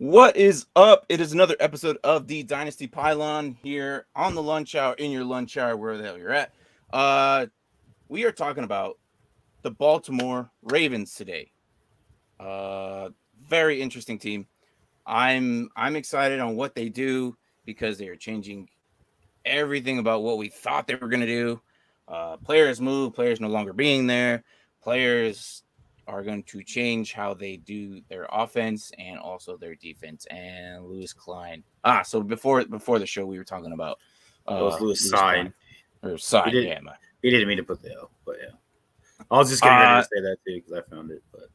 What is up? It is another episode of the Dynasty Pylon here on the lunch hour, in your lunch hour, wherever the hell you're at. We are talking about the Baltimore Ravens today. Very interesting team. I'm excited on what they do because they are changing everything about what we thought they were going to do. Players move, players no longer being there, players are going to change how they do their offense and also their defense. And Lewis Klein. So before the show, we were talking about It was Lewis Klein. sign. Or sign, yeah. He didn't mean to put the L, but yeah. I was just getting ready to say that too because I found it. But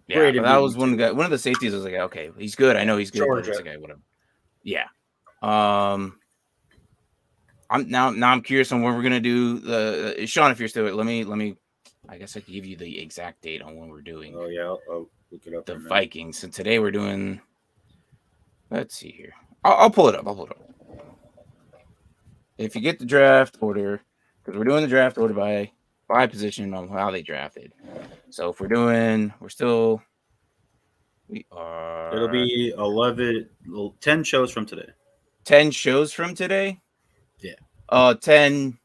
yeah, but that was one of the safeties. I was like, okay, he's good. I know he's good. But it's okay, whatever. Yeah. I'm curious on when we're gonna do the Sean. If you're still, let me. I guess I could give you the exact date on when we're doing. Oh yeah, I'll look it up. The Vikings. And today we're doing. Let's see here. I'll pull it up. If you get the draft order, because we're doing the draft order by position on how they drafted. So if we are. It'll be 10 shows from today. 10 shows from today. Yeah. 10.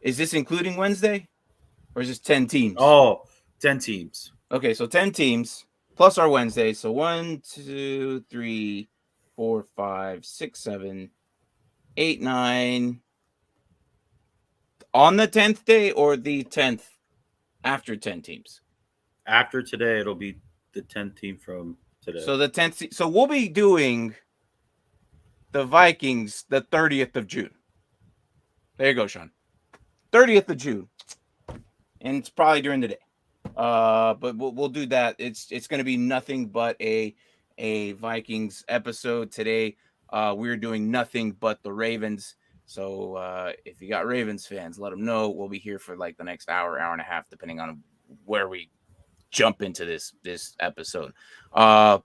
Is this including Wednesday? Or is this 10 teams? Oh, 10 teams. Okay, so 10 teams plus our Wednesday. So 1, 2, 3, 4, 5, 6, 7, 8, 9. On the 10th day or the 10th after 10 teams? After today, it'll be the 10th team from today. So the 10th. So we'll be doing the Vikings the 30th of June. There you go, Sean. 30th of June. And it's probably during the day. But we'll do that. It's going to be nothing but a Vikings episode today. We're doing nothing but the Ravens. So if you got Ravens fans, let them know. We'll be here for like the next hour and a half, depending on where we jump into this episode. And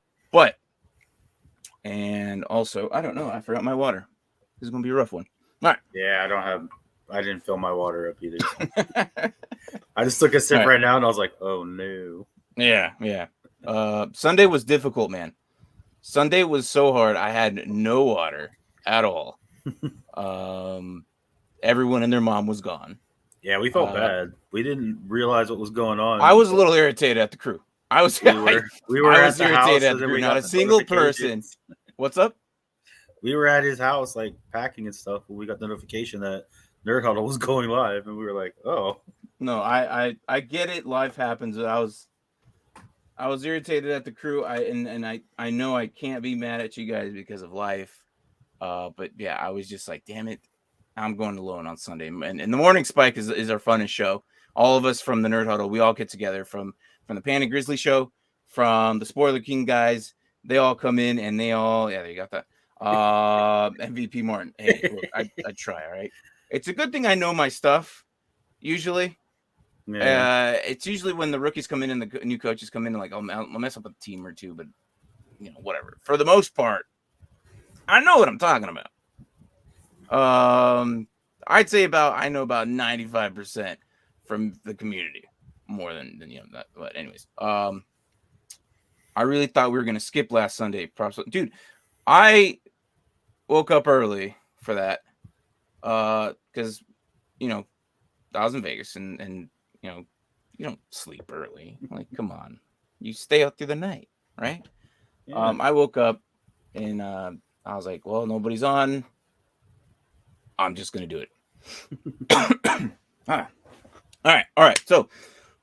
also, I don't know. I forgot my water. This is going to be a rough one. All right. Yeah, I didn't fill my water up either. I just took a sip right now and I was like, oh no. Yeah. Sunday was difficult, man. Sunday was so hard. I had no water at all. Everyone and their mom was gone. Yeah, we felt bad. We didn't realize what was going on. I was a little irritated at the crew. We were at the house, and then we not a single person. What's up? We were at his house, like packing and stuff. When we got the notification that Nerd Huddle was going live, and we were like, "Oh, no!" I get it. Life happens. I was irritated at the crew. I know I can't be mad at you guys because of life. But yeah, I was just like, damn it, I'm going alone on Sunday. And the Morning Spike is our funnest show. All of us from the Nerd Huddle, we all get together from the Panda Grizzly show, from the Spoiler King guys. They all come in and they all, yeah, you got that. MVP Martin. Hey, look, I try, all right? It's a good thing I know my stuff, usually. Yeah. It's usually when the rookies come in and the new coaches come in and like, I'll mess up a team or two, but, whatever. For the most part, I know what I'm talking about. I'd say I know about 95% from the community, more than that. But anyways, I really thought we were gonna skip last Sunday. Dude, I woke up early for that, because I was in Vegas and you don't sleep early. Like, come on, you stay up through the night, right? Yeah. I woke up and I was like, well, nobody's on. I'm just going to do it. All right. So,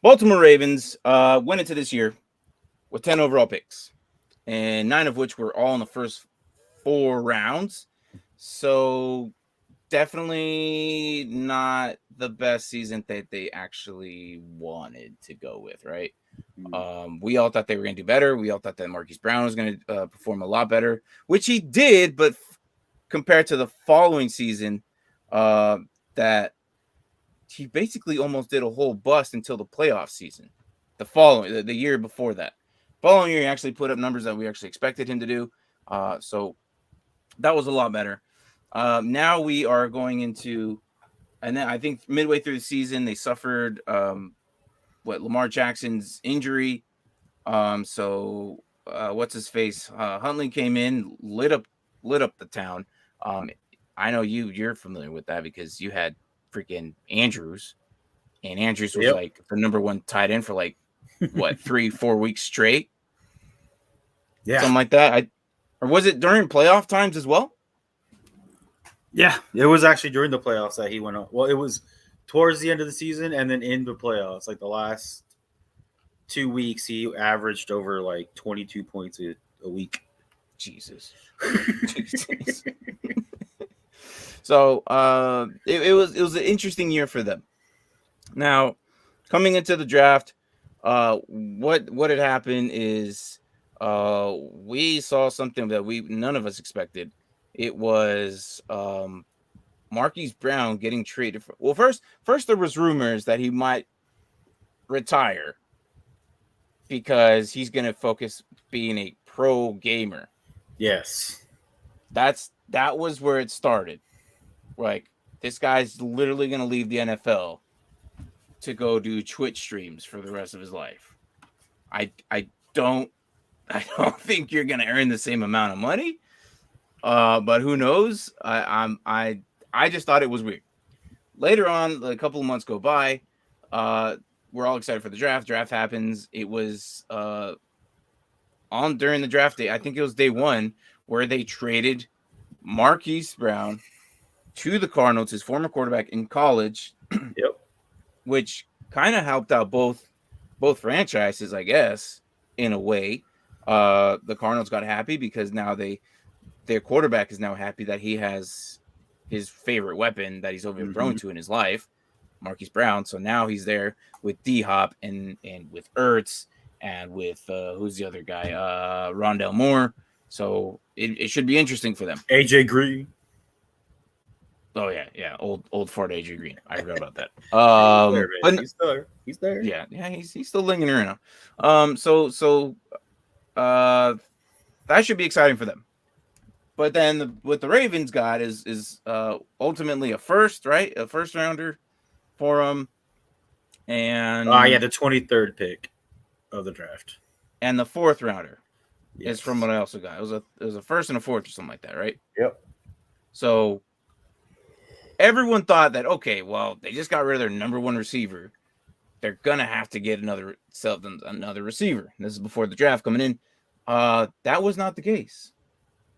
Baltimore Ravens went into this year with 10 overall picks, and 9 of which were all in the first 4 rounds. So, definitely not the best season that they actually wanted to go with, right? We all thought they were going to do better. We all thought that Marquis Brown was going to perform a lot better, which he did, but compared to the following season, that he basically almost did a whole bust until the playoff season. The year before that. Following year, he actually put up numbers that we actually expected him to do. So that was a lot better. Now we are going into, and then I think midway through the season, they suffered Lamar Jackson's injury. So what's his face? Huntley came in, lit up the town. I know you're familiar with that because you had freaking Andrews, and Andrews was Yep. like the number one tight end for like what 3-4 weeks straight, Yeah. something like that. Or was it during playoff times as well? Yeah, it was actually during the playoffs that he went on. Well, it was towards the end of the season and then in the playoffs. Like the last 2 weeks, he averaged over like 22 points a week. Jesus. Jesus. So it was an interesting year for them. Now, coming into the draft, what had happened is we saw something that none of us expected. It was Marquis Brown getting traded. First there was rumors that he might retire because he's going to focus being a pro gamer. Yes. That was where it started. Like, this guy's literally going to leave the NFL to go do Twitch streams for the rest of his life. I don't think you're going to earn the same amount of money. But who knows? I just thought it was weird. Later on, a couple of months go by. We're all excited for the draft. Draft happens. It was on during the draft day. I think it was day one where they traded Marquis Brown to the Cardinals, his former quarterback in college. Yep. Which kind of helped out both franchises, I guess, in a way. The Cardinals got happy because now their quarterback is now happy that he has his favorite weapon that he's overthrown to in his life, Marquis Brown. So now he's there with D-Hop and with Ertz and with who's the other guy, Rondell Moore. So it should be interesting for them. AJ Green. Oh yeah, old fart AJ Green. I forgot about that. He's there. Yeah, he's still lingering around. So that should be exciting for them. But then what the Ravens got is ultimately a first, right? A first rounder for them, and the 23rd pick of the draft, and the fourth rounder is from what I also got. It was a first and a fourth or something like that, right? Yep. So everyone thought that, okay, well, they just got rid of their number one receiver. They're gonna have to get another receiver. This is before the draft coming in. That was not the case.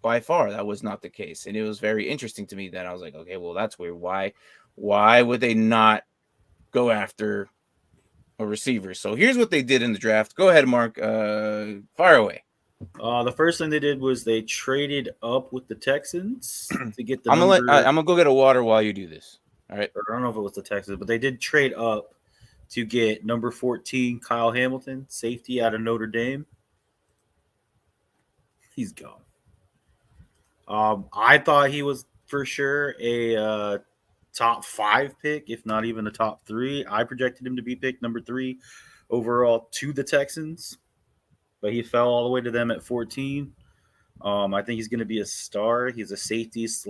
By far, that was not the case. And it was very interesting to me that I was like, okay, well, that's weird. Why would they not go after a receiver? So here's what they did in the draft. Go ahead, Mark. Fire away. The first thing they did was they traded up with the Texans to get the I'm gonna go get a water while you do this. All right. I don't know if it was the Texans, but they did trade up to get number 14 Kyle Hamilton, safety out of Notre Dame. He's gone. I thought he was for sure a top 5 pick, if not even a top 3. I projected him to be picked number 3 overall to the Texans, but he fell all the way to them at 14. I think he's going to be a star. He's a safety /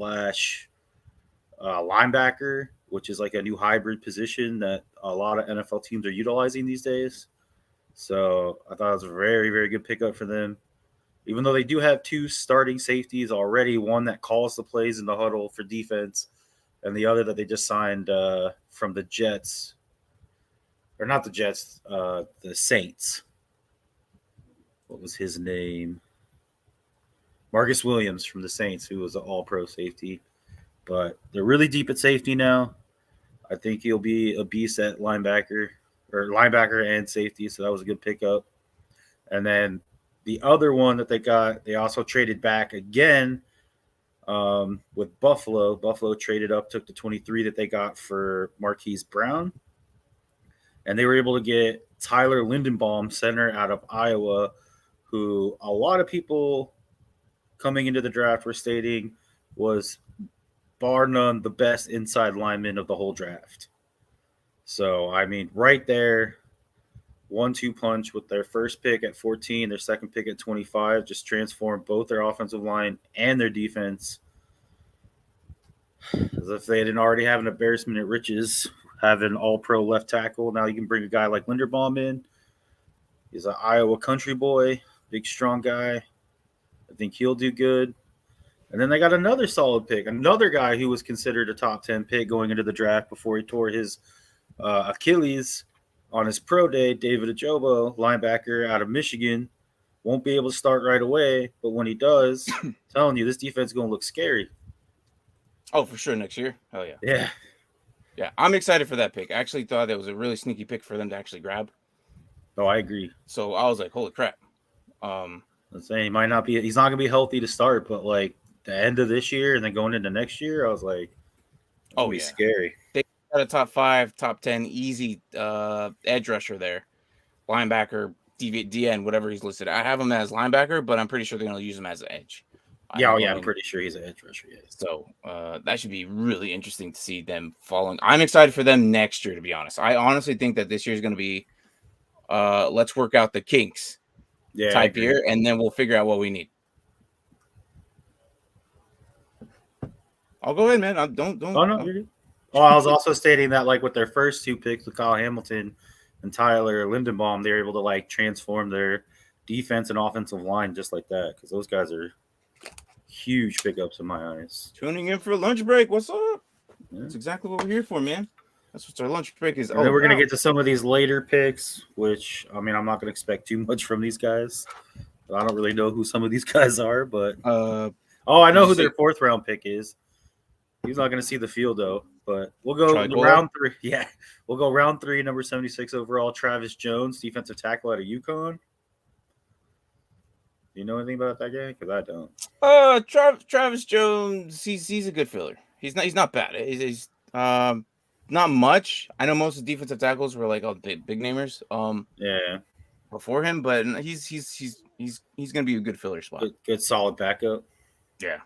linebacker, which is like a new hybrid position that a lot of NFL teams are utilizing these days. So I thought it was a very, very good pickup for them. Even though they do have 2 starting safeties already, one that calls the plays in the huddle for defense, and the other that they just signed from the Jets. Or not the Jets, the Saints. What was his name? Marcus Williams from the Saints, who was an all-pro safety. But they're really deep at safety now. I think he'll be a beast at linebacker and safety, so that was a good pickup. And then the other one that they got, they also traded back again with Buffalo. Buffalo traded up, took the 23 that they got for Marquis Brown. And they were able to get Tyler Lindenbaum, center out of Iowa, who a lot of people coming into the draft were stating was bar none the best inside lineman of the whole draft. So, I mean, right there, 1-2 punch with their first pick at 14, their second pick at 25, just transformed both their offensive line and their defense. As if they didn't already have an embarrassment at riches, having all-pro left tackle. Now you can bring a guy like Linderbaum in. He's an Iowa country boy. big strong guy. I think he'll do good. And then they got another solid pick, another guy who was considered a top 10 pick going into the draft before he tore his Achilles on his pro day. David Ojobo, linebacker out of Michigan, won't be able to start right away, but when he does, I'm telling you, this defense is going to look scary. Oh, for sure next year. Hell yeah. Yeah. Yeah, I'm excited for that pick. I actually thought that was a really sneaky pick for them to actually grab. Oh, I agree. So I was like, holy crap. I'm saying he's not going to be healthy to start, but like the end of this year and then going into next year, I was like, oh, yeah, yeah. scary. They got a top 5, top 10 easy edge rusher there. Linebacker, DN, whatever he's listed. I have him as linebacker, but I'm pretty sure they're going to use him as an edge. I'm pretty sure he's an edge rusher. Yeah. So that should be really interesting to see them following. I'm excited for them next year, to be honest. I honestly think that this year is going to be let's work out the kinks type year, and then we'll figure out what we need. I'll go ahead, man. Don't. Oh, no, you're good. Oh, I was also stating that, like, with their first 2 picks with Kyle Hamilton and Tyler Lindenbaum, they're able to, like, transform their defense and offensive line just like that because those guys are huge pickups in my eyes. Tuning in for a lunch break. What's up? Yeah. That's exactly what we're here for, man. That's what our lunch break is. And then we're going to get to some of these later picks, which, I mean, I'm not going to expect too much from these guys. I don't really know who some of these guys are, but I know who their 4th round pick is. He's not going to see the field, though. But we'll go round 3. Yeah, we'll go round 3, number 76 overall, Travis Jones, defensive tackle out of UConn. Do you know anything about that guy? Because I don't. Travis Jones, he's a good filler. He's not bad. He's not much. I know most of the defensive tackles were like big namers. Yeah. Before him, but he's going to be a good filler spot. Good solid backup. Yeah.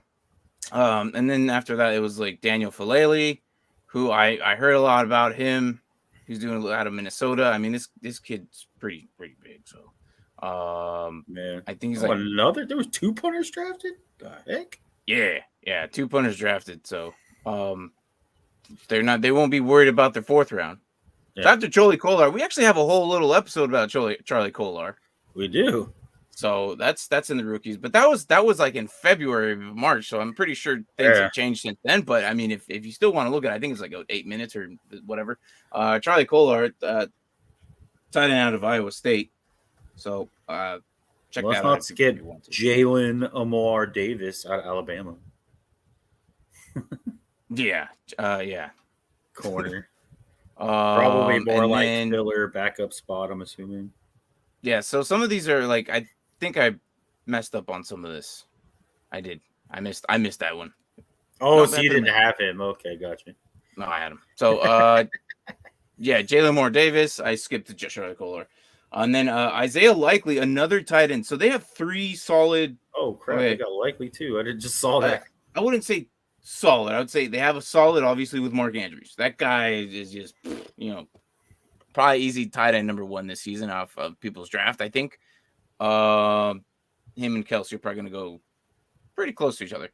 And then after that, it was like Daniel Falele, who I heard a lot about him. He's doing out of Minnesota. I mean, this kid's pretty big. So, man, I think he's another. There was 2 punters drafted. The heck? Yeah, 2 punters drafted. So, they won't be worried about their 4th round. Yeah. So after Charlie Kolar, we actually have a whole little episode about Charlie Kolar. We do. So that's in the rookies, but that was like in February, March. So I'm pretty sure things have changed since then. But I mean, if you still want to look at it, I think it's like 8 minutes or whatever. Charlie Kolar, tight end out of Iowa State. So check that out. Let's not skip Jalen Amar Davis out of Alabama. Yeah. Corner. Probably more like filler backup spot, I'm assuming. Yeah, so some of these are like I think I messed up on some of this. I did. I missed that one. Oh, so you didn't have him. Okay, gotcha. No, I had him. So yeah, Jalen Moore Davis. I skipped to Joshua Kolar. And then Isaiah Likely, another tight end. So they have 3 solid. Oh crap, they got Likely too. I just saw that. I wouldn't say solid. I would say they have a solid, obviously, with Mark Andrews. That guy is just, probably easy tight end number 1 this season off of people's draft. I think him and Kelsey are probably going to go pretty close to each other.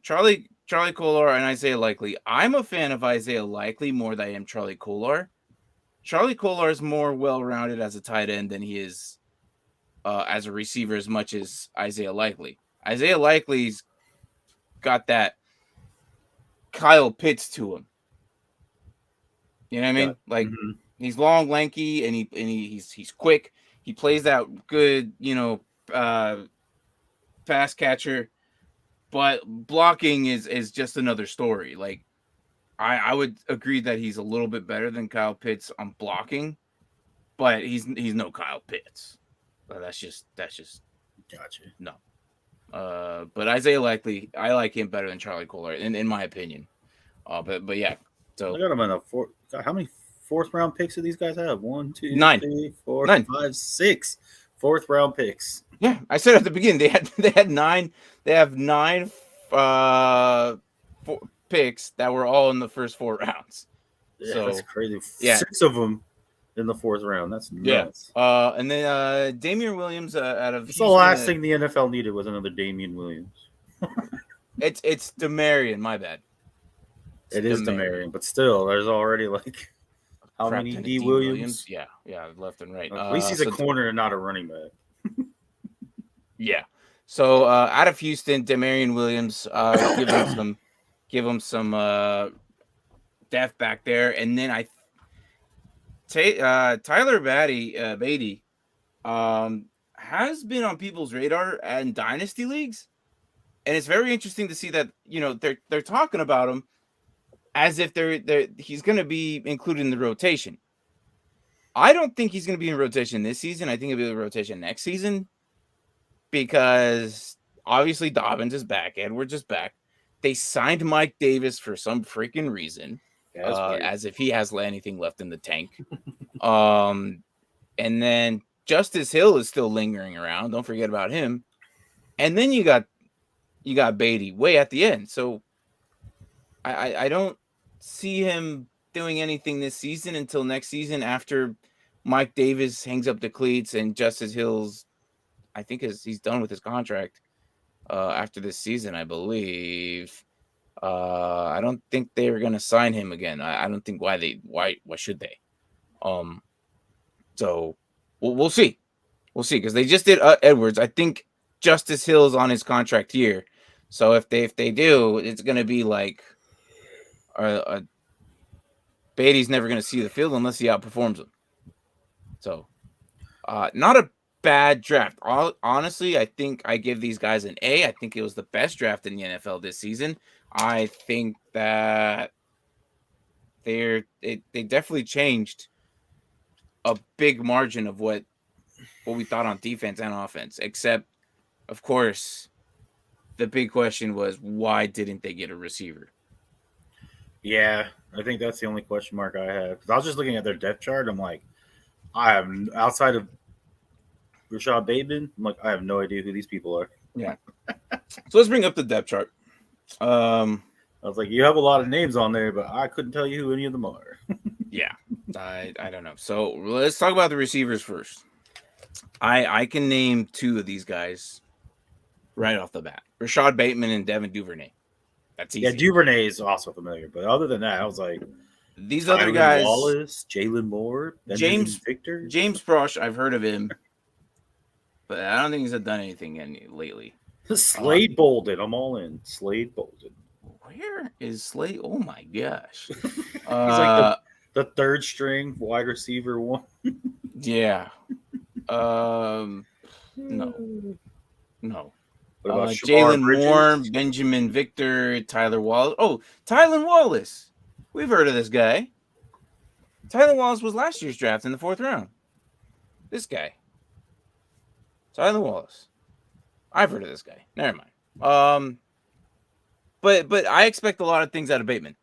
Charlie Kolar and Isaiah Likely. I'm a fan of Isaiah Likely more than I am Charlie Kolar. Charlie Kolar is more well-rounded as a tight end than he is as a receiver as much as Isaiah Likely. Isaiah Likely's got that Kyle Pitts to him. You know what I mean? Like he's long, lanky, and he's quick. He plays that good, pass catcher. But blocking is just another story. Like I would agree that he's a little bit better than Kyle Pitts on blocking, but he's no Kyle Pitts. That's just gotcha. No. But Isaiah Likely, I like him better than Charlie Kolar, in my opinion. But yeah. So I got him in a 4. God, how many 4th round picks do these guys have? 1, 2, 9. 3, 4, 9. 5, 6 4th round picks. Yeah, I said at the beginning they had 9. They have 9 picks that were all in the first 4 rounds. Yeah, so, that's crazy. 6 of them in the 4th round. That's nuts. Yeah. And then Damian Williams out of. It's the last thing the NFL needed was another Damian Williams. It's DeMarion. My bad. It is DeMarion, but still, there's already like how many D. Williams? Yeah, left and right. At least he's a corner and not a running back. Yeah. So out of Houston, Demarion Williams, give him some depth back there, and then Tyler Batty has been on people's radar in dynasty leagues, and it's very interesting to see that they're talking about him as if he's going to be included in the rotation. I don't think he's going to be in rotation this season. I think he'll be in rotation next season because obviously Dobbins is back, Edwards is back. They signed Mike Davis for some freaking reason, as if he has anything left in the tank. And then Justice Hill is still lingering around. Don't forget about him. And then you got Batty way at the end. So I don't see him doing anything this season until next season after Mike Davis hangs up the cleats and Justice Hill's, I think he's done with his contract after this season, I believe. I don't think they were going to sign him again. I don't think why should they? So we'll see. We'll see because they just did Edwards. I think Justice Hill is on his contract here. So if they do, it's going to be like Beatty's never going to see the field unless he outperforms him. So not a bad draft. Honestly, I think I give these guys an A. I think it was the best draft in the NFL this season. I think that they definitely changed a big margin of what we thought on defense and offense, except, of course, the big question was, why didn't they get a receiver? Yeah, I think that's the only question mark I have. Because I was just looking at their depth chart. I'm like, I have, outside of Rashad Bateman, I'm like, I have no idea who these people are. Yeah. So let's bring up the depth chart. I was like, you have a lot of names on there, but I couldn't tell you who any of them are. Yeah, I don't know. So let's talk about the receivers first. I can name two of these guys right off the bat: Rashad Bateman and Devin Duvernay. That's easy. Yeah, Duvernay is also familiar, but other than that, I was like, these other guys: Wallace, Jalen Moore, James Victor, James Prosh. I've heard of him, but I don't think he's done anything lately. Slade Bolden. I'm all in. Slade Bolden. Where is Slade? Oh my gosh. He's like the third string wide receiver one. Yeah. No. Jalen Moore, Benjamin Victor, Tyler Wallace. Oh, Tyler Wallace. We've heard of this guy. Tyler Wallace was last year's draft in the 4th round. This guy. Tyler Wallace. I've heard of this guy. Never mind. But I expect a lot of things out of Bateman.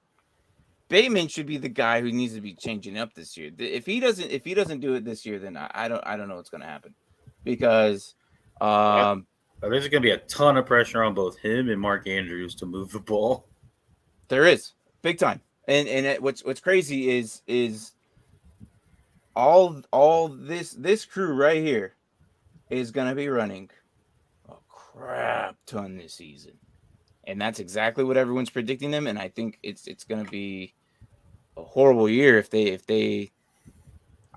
Bateman should be the guy who needs to be changing up this year. If he doesn't do it this year, then I don't know what's going to happen, because there's going to be a ton of pressure on both him and Mark Andrews to move the ball. There is, big time. And what's crazy is all this crew right here is going to be running a crap ton this season. And that's exactly what everyone's predicting them. And I think it's going to be a horrible year if they.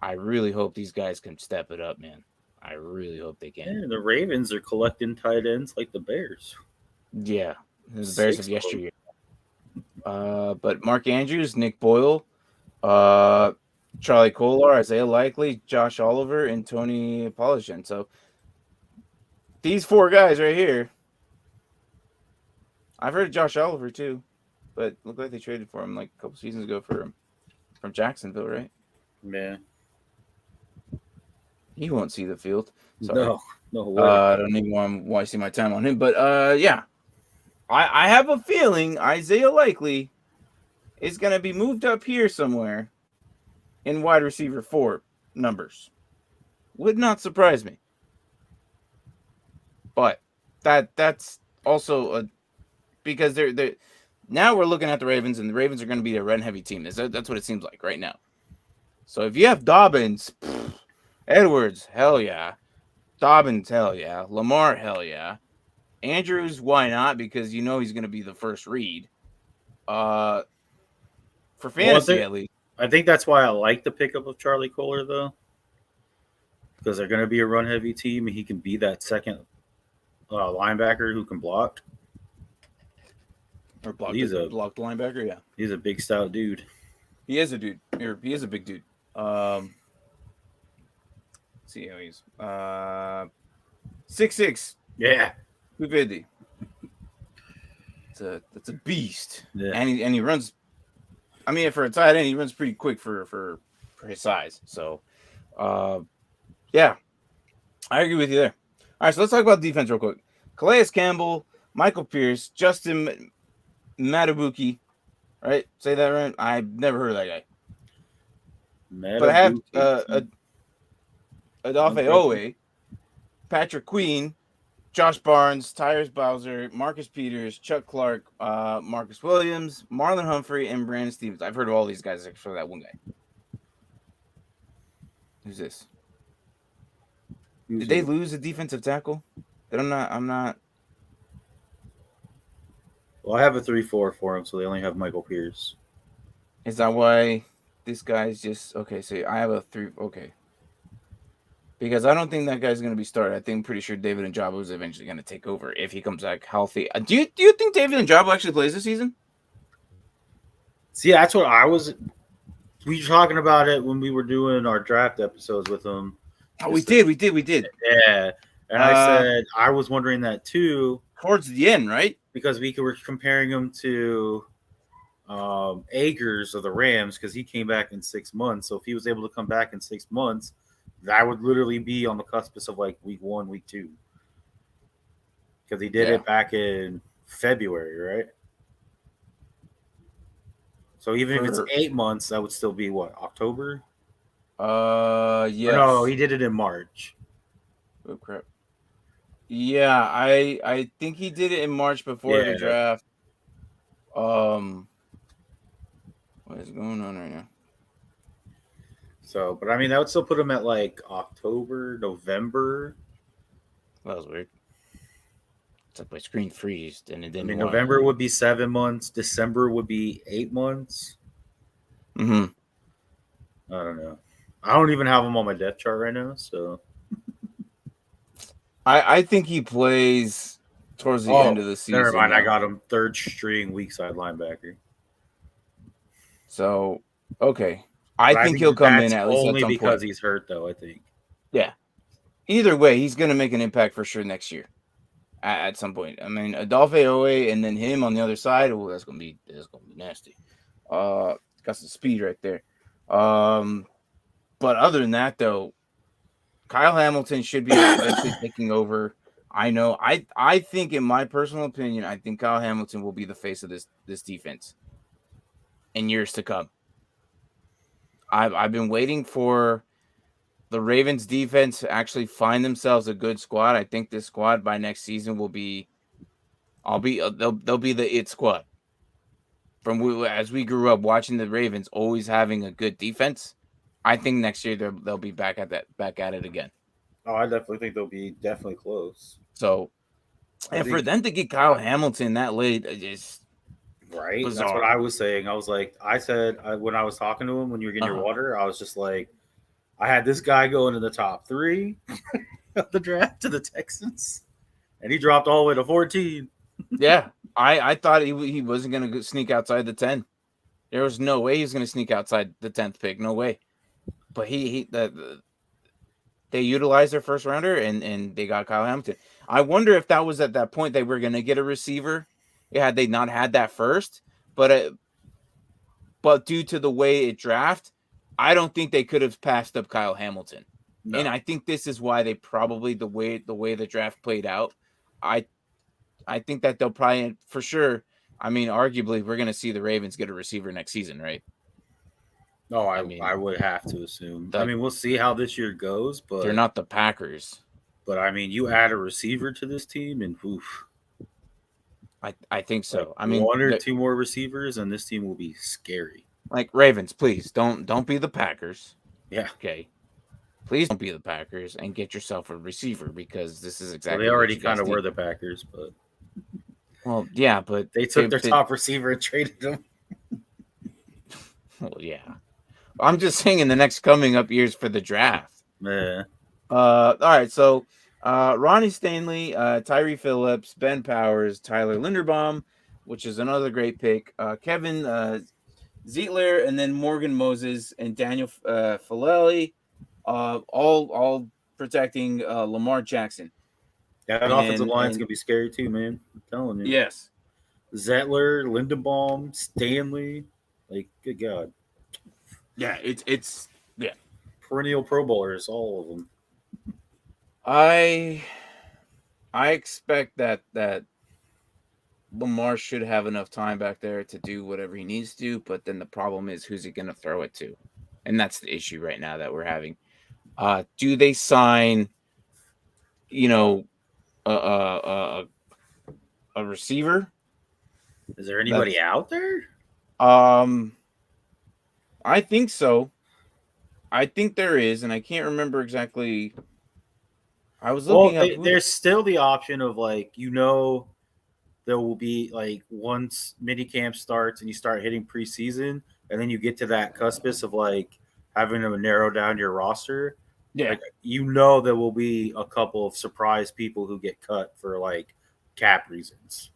I really hope these guys can step it up, man. I really hope they can. Yeah, the Ravens are collecting tight ends like the Bears. Yeah, the Bears of yesteryear. But Mark Andrews, Nick Boyle, Charlie Kolar, Isaiah Likely, Josh Oliver, and Tony Polishin. So these 4 guys right here. I've heard of Josh Oliver too, but looked like they traded for him like a couple seasons ago from Jacksonville, right? Yeah. He won't see the field. Sorry. No way. I don't even want to waste my time on him, but yeah, I have a feeling Isaiah Likely is going to be moved up here somewhere in wide receiver 4 numbers. Would not surprise me. But that's also because they're now we're looking at the Ravens, and the Ravens are going to be a run-heavy team. That's what it seems like right now. So if you have Dobbins, Edwards, hell yeah. Dobbins, hell yeah. Lamar, hell yeah. Andrews, why not? Because he's going to be the first read. For fantasy, at least. I think that's why I like the pickup of Charlie Kolar, though. Because they're going to be a run-heavy team, and he can be that second linebacker who can block. Or blocked linebacker, yeah. He's a big, stout dude. He is a dude. He is a big dude. Let's see how he's 6'6". Yeah. 250. That's a beast. Yeah. And he runs. I mean, for a tight end, he runs pretty quick for his size. So, yeah, I agree with you there. All right, so let's talk about defense real quick. Calais Campbell, Michael Pierce, Justin Matabuki. Right? Say that right? I've never heard of that guy. But I have Odafe Owe, Patrick Queen, Josh Barnes, Tyrus Bowser, Marcus Peters, Chuck Clark, Marcus Williams, Marlon Humphrey, and Brandon Stevens. I've heard of all these guys except for that one guy. Who's this? Did they lose a defensive tackle? I'm not. Well, I have a 3-4 for him, so they only have Michael Pierce. Is that why this guy's just okay? So I have a 3. Okay. Because I don't think that guy's going to be started. I think I'm pretty sure David Ojobo is eventually going to take over if he comes back healthy. Do you think David Ojobo actually plays this season? See, that's what I was. We were talking about it when we were doing our draft episodes with him. Oh, we did. Yeah, and I said I was wondering that too. Towards the end, right? Because we were comparing him to Akers of the Rams because he came back in 6 months. So if he was able to come back in 6 months, that would literally be on the cusp of like week 1, week 2. Because he did it back in February, right? So even if it's 8 months, that would still be what, October? Yes. No, he did it in March. Oh crap. Yeah, I think he did it in March before the draft. What is going on right now? So, but I mean, that would still put him at like October, November. That was weird. It's like my screen freezed and it didn't. I mean, November would be 7 months. December would be 8 months. Mm-hmm. I don't know. I don't even have him on my depth chart right now, so. I think he plays towards the end of the season. Never mind. I got him 3rd string weak side linebacker. So, okay. I think he'll come in at least only at some because point. He's hurt, though, I think. Yeah. Either way, he's going to make an impact for sure next year at some point. I mean, Adolphe Owe and then him on the other side, oh, that's going to be nasty. Got some speed right there. But other than that, though, Kyle Hamilton should be eventually taking over. I know. I think, in my personal opinion, I think Kyle Hamilton will be the face of this defense in years to come. I've been waiting for the Ravens defense to actually find themselves a good squad. I think this squad by next season will be. They'll be the it squad. As we grew up watching the Ravens always having a good defense. I think next year they'll be back at it again. Oh, I definitely think they'll be definitely close. So, for them to get Kyle Hamilton that late is right. bizarre. That's what I was saying. I said when I was talking to him when you were getting your water, I was just like, I had this guy go into the top 3 of the draft to the Texans, and he dropped all the way to 14. Yeah, I thought he wasn't going to sneak outside the 10. There was no way he was going to sneak outside the 10th pick. No way. But they utilized their first rounder and they got Kyle Hamilton. I wonder if that was at that point they were going to get a receiver had they not had that first. But due to the way it draft, I don't think they could have passed up Kyle Hamilton. No. And I think this is why they probably the way the draft played out. I think that they'll probably for sure. I mean, arguably, we're going to see the Ravens get a receiver next season, right? No, I would have to assume. I mean, we'll see how this year goes, but they're not the Packers. But I mean, you add a receiver to this team, and oof. I think so. Like I mean, 1 or 2 more receivers, and this team will be scary. Like Ravens, please don't be the Packers. Yeah. Okay. Please don't be the Packers and get yourself a receiver because this is exactly. Well, they already kind of were the Packers, but. Well, yeah, but they took their top receiver and traded him. Well, yeah. I'm just saying in the next coming up years for the draft. Yeah. All right, so Ronnie Stanley, Tyree Phillips, Ben Powers, Tyler Linderbaum, which is another great pick. Kevin Zietler, and then Morgan Moses and Daniel Falele, all protecting Lamar Jackson. That offensive line's And gonna be scary too, man. I'm telling you. yes, Zettler, Lindenbaum, Stanley, like good God, yeah, it's yeah. perennial Pro Bowlers, all of them. I expect that Lamar should have enough time back there to do whatever he needs to, but then the problem is who's he going to throw it to, and that's the issue right now that we're having. Do they sign, you know, a receiver? Is there anybody out there? I think so. I think there is, and I can't remember exactly. I was looking up. There's still the option of there will be like once minicamp starts and you start hitting preseason, and then you get to that cuspice of like having to narrow down your roster. Yeah, Like, there will be a couple of surprise people who get cut for like cap reasons.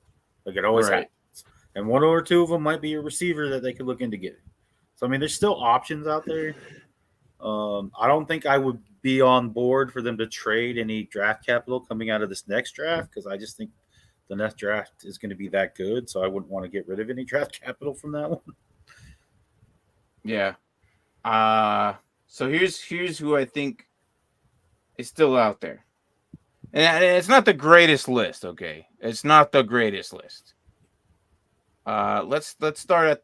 Like it always happens. And one or two of them might be a receiver that they could look into getting. So I mean, there's still options out there. I don't think I would be on board for them to trade any draft capital coming out of this next draft because I just think the next draft is going to be that good. So I wouldn't want to get rid of any draft capital from that one. Yeah. So here's who I think is still out there. And it's not the greatest list, okay? It's not the greatest list. Let's start at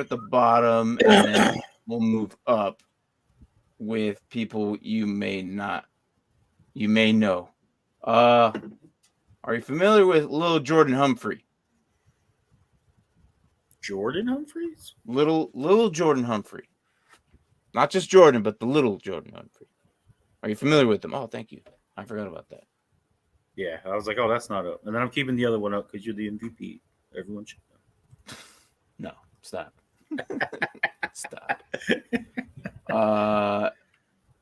the bottom, and then we'll move up with people you may know. Are you familiar with little Jordan Humphrey? Jordan Humphreys? Little Jordan Humphrey. Not just Jordan, but the little Jordan Humphrey. Are you familiar with them? Oh, thank you. I forgot about that. Yeah, I was like, oh, that's not up. And then I'm keeping the other one up because you're the MVP. Everyone should know. No, stop. Stop.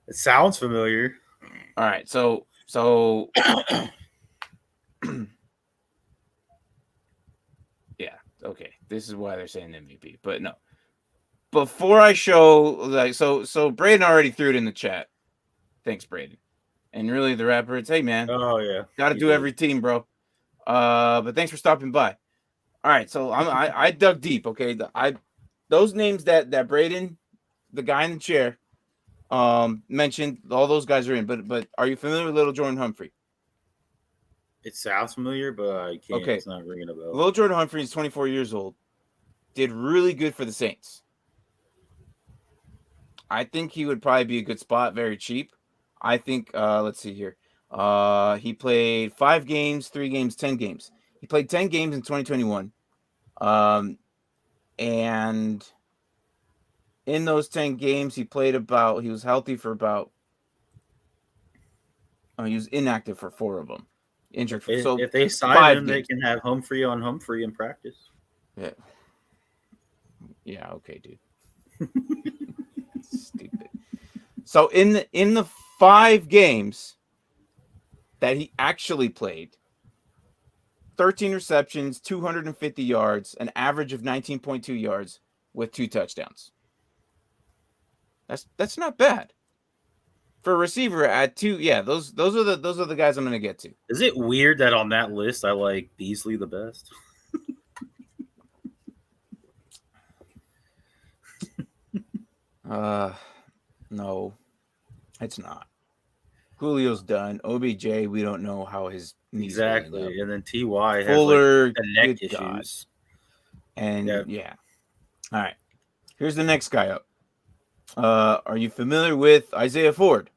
It sounds familiar. All right, so yeah, okay. This is why they're saying MVP, but no. Before I show so Braden already threw it in the chat. Thanks, Braden. And really, the rapper, it's hey man. Oh yeah, got to do every team, bro. But thanks for stopping by. All right, so I dug deep. Okay, those names that Braden, the guy in the chair, mentioned, all those guys are in. But are you familiar with Little Jordan Humphrey? It sounds familiar, but I can't. Okay. It's not ringing a bell. Little Jordan Humphrey is 24 years old. Did really good for the Saints. I think he would probably be a good spot, very cheap. I think, let's see here. He played 5 games, 3 games, 10 games. He played 10 games in 2021. And in those 10 games, he was healthy for he was inactive for 4 of them. Injured for, so if they sign him, they can have Humphrey on Humphrey in practice. Yeah. Yeah, okay, dude. Stupid. So in the 5 games that he actually played, 13 receptions, 250 yards, an average of 19.2 yards with 2 touchdowns. That's not bad. For a receiver at 2, yeah, those are the guys I'm going to get to. Is it weird that on that list I like Beasley the best? No, it's not. Julio's done. OBJ, we don't know how his knees exactly, and then Ty Fuller has like neck issues. And yeah. All right. Here's the next guy up. Are you familiar with Isaiah Ford?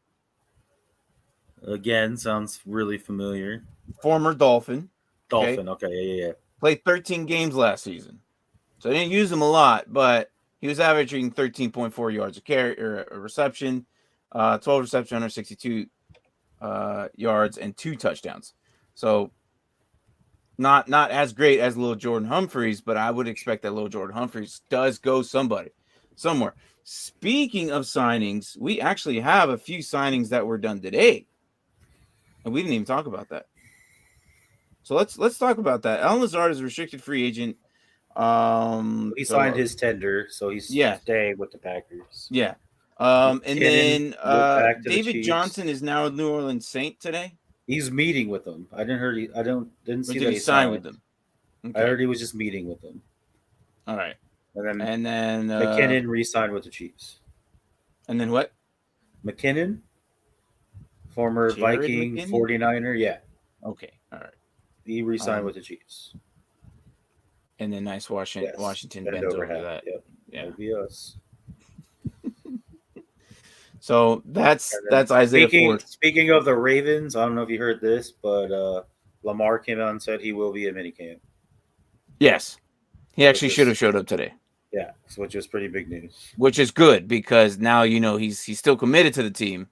Again, sounds really familiar. Former Dolphin. Okay, yeah. Played 13 games last season. So I didn't use him a lot, but he was averaging 13.4 yards a carry or a reception, 12 receptions, 162 yards, and 2 touchdowns. So not as great as little Jordan Humphreys, but I would expect that little Jordan Humphreys does go somebody. somewhere. Speaking of signings, we actually have a few signings that were done today, and we didn't even talk about that. So let's talk about that. Alan Lazard is a restricted free agent. He signed his tender, so he's staying with the Packers. Yeah. And McKinnon then went back to the David Chiefs. Johnson is now a New Orleans Saint today. He's meeting with them. I didn't see that he signed with them. Okay. I heard he was just meeting with them. All right. And then McKinnon re-signed with the Chiefs. And then what? McKinnon, former Jared Viking, McKinnon? 49er, yeah. Okay, all right. He re-signed with the Chiefs. And then nice Washington bends over that. Yep. Yeah, that'll be us. So that's Isaiah Ford. Speaking of the Ravens, I don't know if you heard this, but Lamar came out and said he will be at minicamp. Yes, he actually should have showed up today. Yeah, which is pretty big news. Which is good because now he's still committed to the team.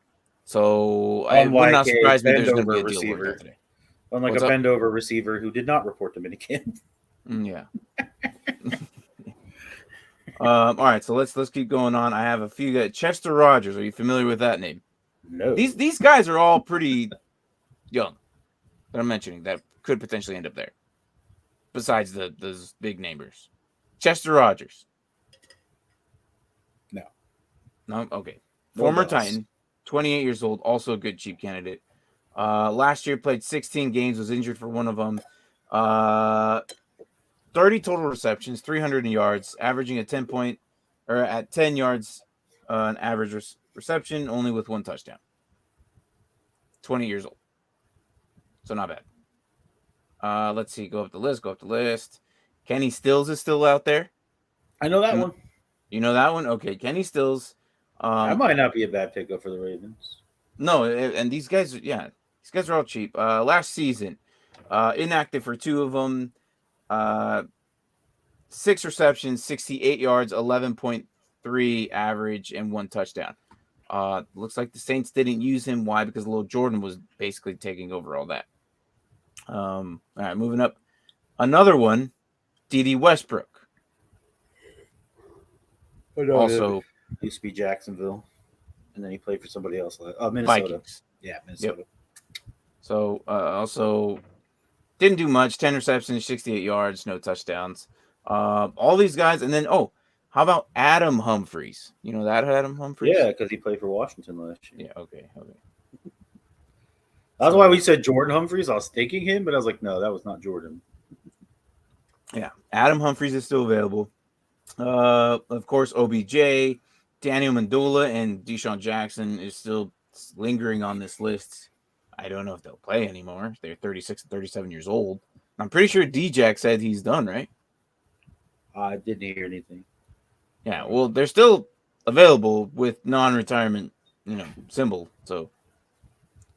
So I would not surprise me there's going to be a deal worked out today. Unlike a bend-over receiver who did not report to minicamp. Yeah. All right, so let's keep going on. I have a few guys. Chester Rogers, are you familiar with that name? No. These guys are all pretty young that I'm mentioning that could potentially end up there. Besides those big namers. Chester Rogers. No, okay. Former Titan, 28 years old, also a good cheap candidate. Last year played 16 games, was injured for one of them. 30 total receptions, 300 yards, averaging at 10 yards an average reception, only with one touchdown. 20 years old. So not bad. Let's see, go up the list. Kenny Stills is still out there. I know that one. You know that one? Okay, Kenny Stills. That might not be a bad pickup for the Ravens. No, and these guys are all cheap. Last season, inactive for two of them. 6 receptions, 68 yards, 11.3 average, and 1 touchdown. Looks like the Saints didn't use him. Why? Because Lil Jordan was basically taking over all that. All right, moving up. Another one, Dede Westbrook. Also, used to be Jacksonville, and then he played for somebody else. Minnesota. Vikings. Yeah, Minnesota. Yep. So also didn't do much. 10 receptions, 68 yards, no touchdowns. All these guys, and then how about Adam Humphreys? You know that Adam Humphreys? Yeah, because he played for Washington last year. Yeah. Okay. That's why we said Jordan Humphreys. I was thinking him, but I was like, no, that was not Jordan. Yeah, Adam Humphreys is still available. Of course, OBJ, Daniel Mendola, and Deshaun Jackson is still lingering on this list. I don't know if they'll play anymore. They're 36 and 37 years old. I'm pretty sure D-Jack said he's done, right? I didn't hear anything. Yeah, well, they're still available with non-retirement, symbol. So,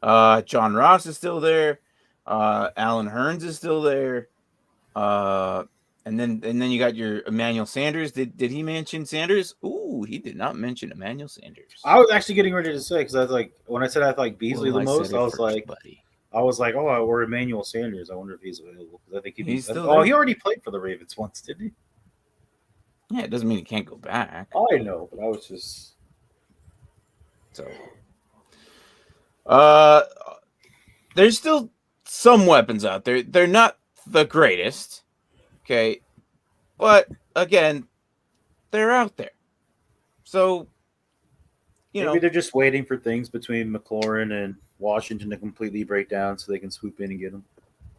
John Ross is still there. Alan Hearns is still there. And then you got your Emanuel Sanders. Did he mention Sanders? Ooh, he did not mention Emanuel Sanders. I was actually getting ready to say, because I was like, when I said I like Beasley the most, I was like, or Emanuel Sanders. I wonder if he's available, because I think he's still there. He already played for the Ravens once, didn't he? Yeah, it doesn't mean he can't go back. I know, but I was just so. There's still some weapons out there. They're not the greatest. Okay, but again, they're out there. So, maybe they're just waiting for things between McLaurin and Washington to completely break down so they can swoop in and get them.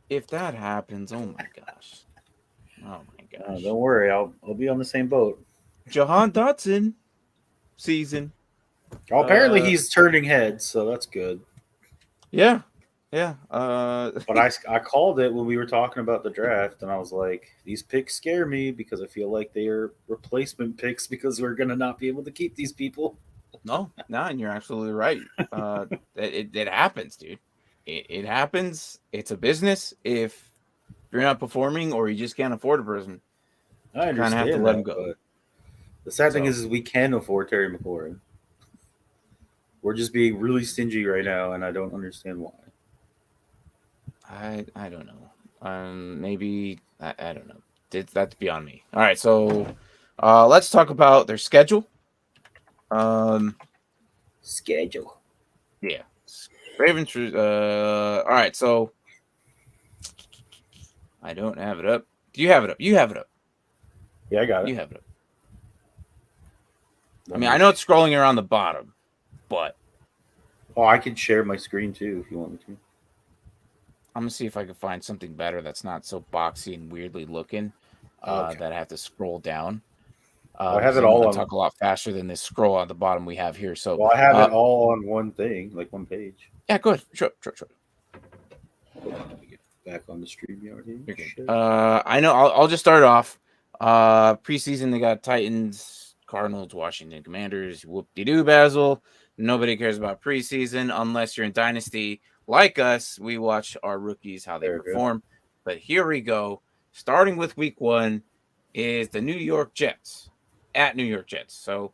If that happens, oh my gosh. Don't worry, I'll be on the same boat. Jahan Dotson season. Oh, apparently he's turning heads, so that's good. Yeah. Yeah. But I called it when we were talking about the draft, and I was like, these picks scare me because I feel like they are replacement picks because we're going to not be able to keep these people. No, and you're absolutely right. It happens, dude. It happens. It's a business. If you're not performing or you just can't afford a person, I understand. You kind of have to let him go. The sad thing is we can afford Terry McLaurin. We're just being really stingy right now, and I don't understand why. I don't know. Maybe I don't know. That's beyond me. All right, so Let's talk about their schedule. Schedule. Yeah. Ravens. All right. So I don't have it up. Do you have it up? You have it up. Yeah, I got it. You have it up. I mean, I know it's scrolling around the bottom, but I can share my screen too if you want me to. I'm gonna see if I can find something better that's not so boxy and weirdly looking. Okay. That I have to scroll down. I have Because it I'm all gonna on. talk a lot faster than this scroll at the bottom we have here. So, Well, I have it all on one thing, like one page. yeah, go ahead. Sure. Let me get back on the stream yard here. I know. I'll just start off. Preseason they got Titans, Cardinals, Washington Commanders. Whoop-de-doo, Basil. Nobody cares about preseason unless you're in Dynasty. Like us, we watch our rookies, how they perform. But here we go. Starting with week 1 is the New York Jets at New York Jets. So,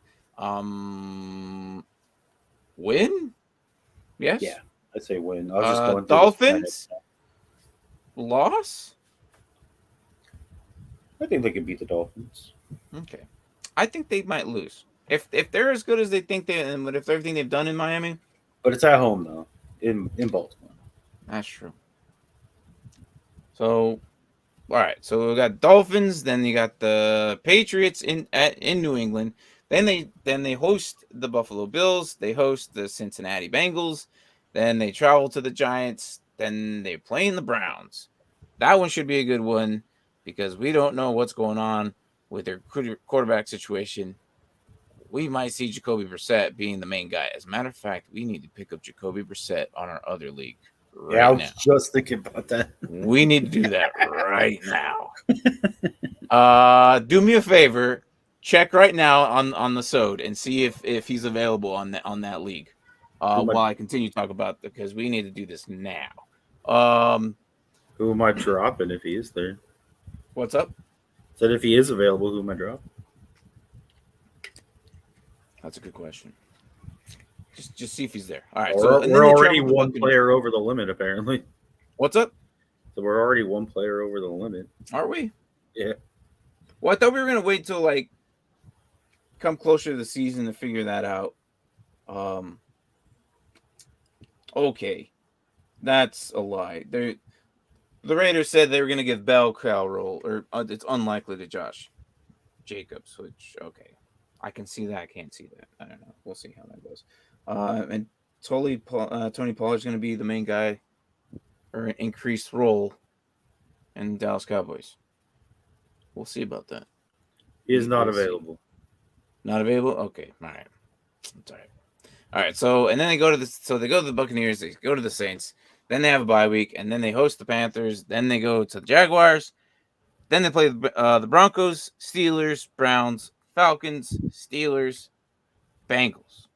win? Yes? Yeah, I'd say win. I was just going Dolphins? Loss? I think they can beat the Dolphins. Okay. I think they might lose. If they're as good as they think they, and if everything they've done in Miami. But it's at home though, in Baltimore. That's true. So, all right. So we got Dolphins. Then you got the Patriots in New England. Then they host the Buffalo Bills. They host the Cincinnati Bengals. Then they travel to the Giants. Then they play in the Browns. That one should be a good one because we don't know what's going on with their quarterback situation. We might see Jacoby Brissett being the main guy. As a matter of fact, we need to pick up Jacoby Brissett on our other league I was just thinking about that. We need to do that right now. Do me a favor, check right now on the Sode and see if he's available on that league. While I continue to talk about because we need to do this now. Who am I dropping if he is there? What's up? Said if he is available, who am I dropping? That's a good question. Just see if he's there. All right. We're already one player over the limit, apparently. What's up? So we're already one player over the limit. Are we? Yeah. Well, I thought we were gonna wait till like come closer to the season to figure that out. Okay, that's a lie. The Raiders said they were gonna give bell cow roll, or it's unlikely to Josh Jacobs. Which okay, I can see that. I can't see that. I don't know. We'll see how that goes. And Tony Pollard is going to be the main guy or an increased role in Dallas Cowboys. We'll see about that. He is not available. Not available? Okay. All right. It's all right. All right. So, and then they go to the Buccaneers. They go to the Saints. Then they have a bye week. And then they host the Panthers. Then they go to the Jaguars. Then they play the Broncos, Steelers, Browns, Falcons, Steelers, Bengals.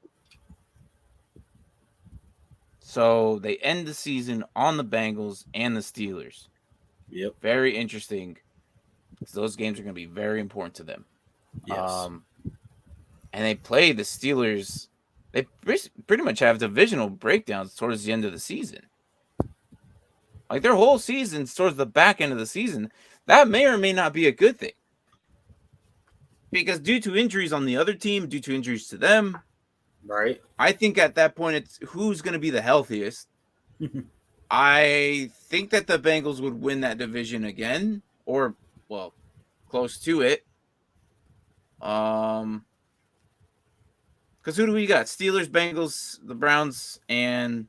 So they end the season on the Bengals and the Steelers. Yep. Very interesting. Those games are going to be very important to them. Yes. And they play the Steelers. They pretty much have divisional breakdowns towards the end of the season. Like their whole season's towards the back end of the season. That may or may not be a good thing. Because due to injuries on the other team, due to injuries to them, right? I think at that point it's who's going to be the healthiest. I think that the Bengals would win that division again, or well, close to it. Because who do we got? Steelers, Bengals, the Browns, and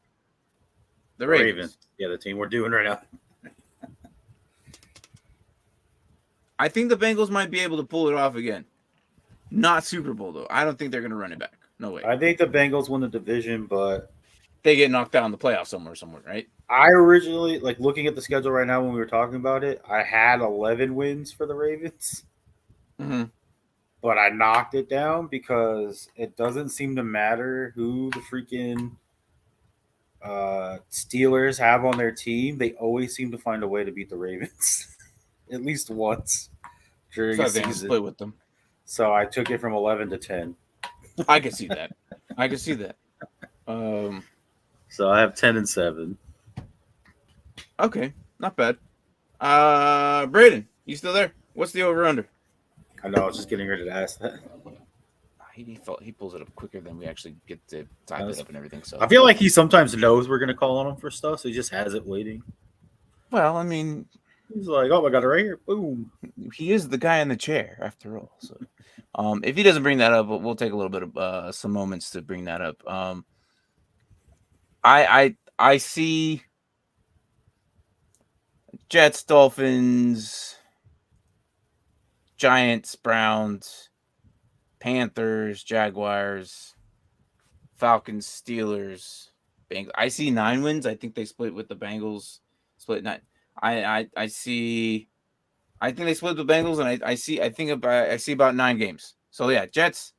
the Ravens. Yeah, the team we're doing right now. I think the Bengals might be able to pull it off again. Not Super Bowl, though. I don't think they're going to run it back. No way. I think the Bengals win the division, but they get knocked out in the playoffs somewhere, right? I originally, like looking at the schedule right now when we were talking about it, I had 11 wins for the Ravens. Mm-hmm. But I knocked it down because it doesn't seem to matter who the freaking Steelers have on their team. They always seem to find a way to beat the Ravens. At least once during a season. Split with them. So I took it from 11 to 10. I can see that. So I have 10 and 7. Okay, not bad. Braden, you still there? What's the over/under? I know. I was just getting ready to ask that. He pulls it up quicker than we actually get to type it up and everything. So I feel like he sometimes knows we're gonna call on him for stuff, so he just has it waiting. well, I mean, he's like, "Oh, I got it right here." Boom. he is the guy in the chair after all. So, if he doesn't bring that up, we'll take a little bit of some moments to bring that up. I see Jets, Dolphins, Giants, Browns, Panthers, Jaguars, Falcons, Steelers, Bengals. I see 9 wins. I think they split with the Bengals. Split 9. I see. I think they split with the Bengals, and I see about 9 games. So yeah, Jets,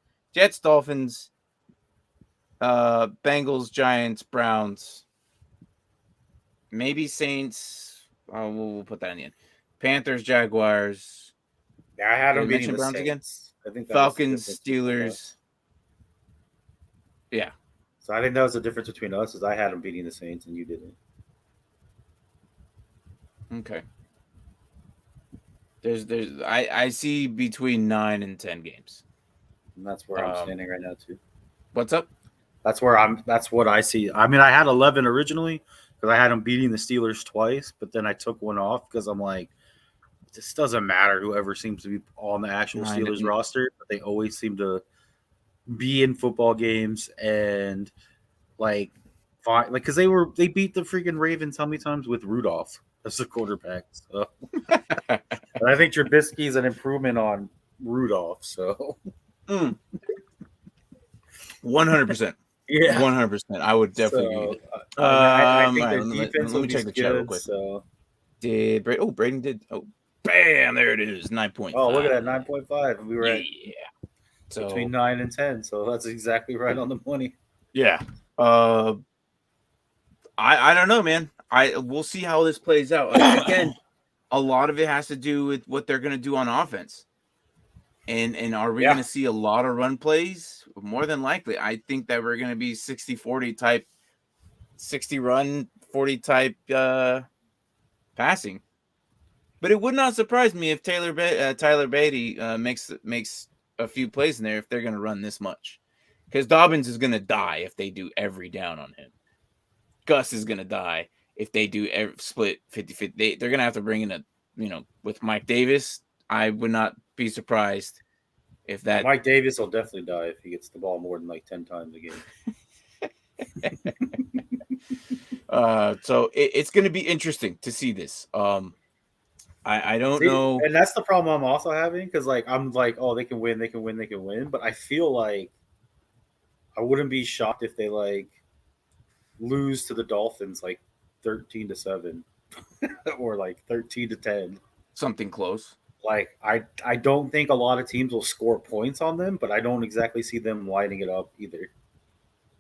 Dolphins, Bengals, Giants, Browns, maybe Saints. We'll put that in the end. Panthers, Jaguars. Yeah, I had Did I him beating mention the Browns Saints. again? I think that Falcons, was the difference Steelers. Yeah. So I think that was the difference between us, is I had him beating the Saints and you didn't. Okay. I see between 9 and 10 games. And that's where I'm standing right now too. What's up? That's what I see. I mean, I had 11 originally because I had him beating the Steelers twice, but then I took one off because I'm like, this doesn't matter whoever seems to be on the actual Steelers roster, but they always seem to be in football games and because they beat the freaking Ravens how many times with Rudolph as the quarterback. So and I think Trubisky's an improvement on Rudolph. So 100%. Yeah, 100%. I would definitely agree with it. I think their right, defense let me check the chat real quick. So Braden did. Oh, bam! There it is. 9.5. Oh, look at that, 9.5. We were at between 9 and 10, so that's exactly right on the money. Yeah. I don't know, man. We'll see how this plays out. Again, a lot of it has to do with what they're going to do on offense. And are we going to see a lot of run plays? More than likely. I think that we're going to be 60-40 type, 60 run, 40 type passing. But it would not surprise me if Tyler Batty makes a few plays in there if they're going to run this much. Because Dobbins is going to die if they do every down on him. Gus is going to die if they do split 50-50. They're going to have to bring in with Mike Davis. I would not be surprised if that. Mike Davis will definitely die if he gets the ball more than like 10 times a game. So it's going to be interesting to see this. I don't know. And that's the problem I'm also having because I'm like, oh, they can win. But I feel like I wouldn't be shocked if they lose to the Dolphins 13-7 or 13-10. Something close. I don't think a lot of teams will score points on them, but I don't exactly see them lighting it up either.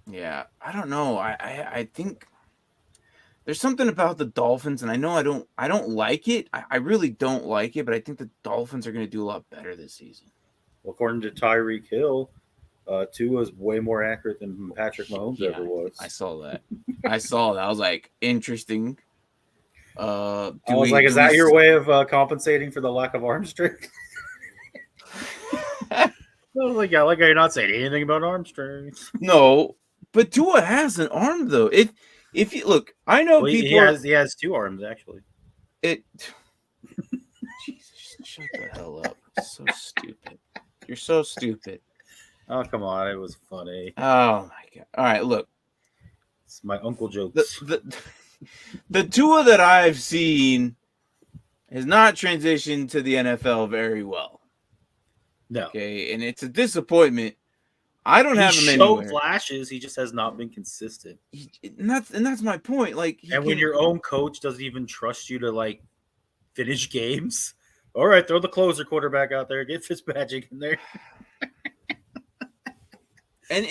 Yeah, I don't know. I think there's something about the Dolphins, and I know I don't like it. I really don't like it, but I think the Dolphins are going to do a lot better this season. Well, according to Tyreek Hill, Tua is way more accurate than Patrick Mahomes ever was. I saw that. I was like, interesting. I was like, is that your way of compensating for the lack of arm strength? I was like, yeah, you're not saying anything about arm strength. No, but Tua has an arm though. If you look, I know people. He has 2 arms actually. Jesus, shut the hell up! So stupid. You're so stupid. Oh, come on, it was funny. Oh my god! All right, look. It's my uncle jokes. The Tua that I've seen has not transitioned to the NFL very well. No. Okay, and it's a disappointment. I don't have him anywhere. He showed flashes. He just has not been consistent. And that's my point. When your own coach doesn't even trust you to finish games, all right, throw the closer quarterback out there. Get Fitzmagic in there. and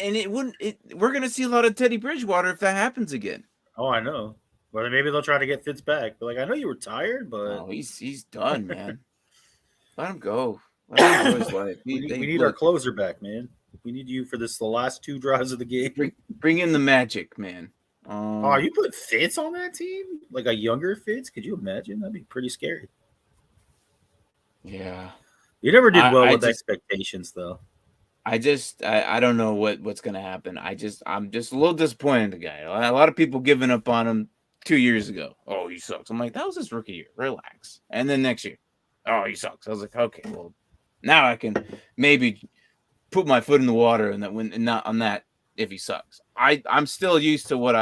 we're gonna see a lot of Teddy Bridgewater if that happens again. Oh, I know. Well, maybe they'll try to get Fitz back. They're like, I know you were tired, but he's done, man. Let him go. Let him enjoy his life. We need our closer back, man. We need you for the last 2 drives of the game. Bring in the magic, man. You put Fitz on that team? A younger Fitz? Could you imagine? That'd be pretty scary. Yeah. You never did well I with just expectations, though. I don't know what's gonna happen. I'm just a little disappointed in the guy. A lot of people giving up on him 2 years ago. Oh, he sucks. I'm like, that was his rookie year. Relax. And then next year, oh, he sucks. I was like, okay, well, now I can maybe put my foot in the water and that when and not on that if he sucks. I'm still used to what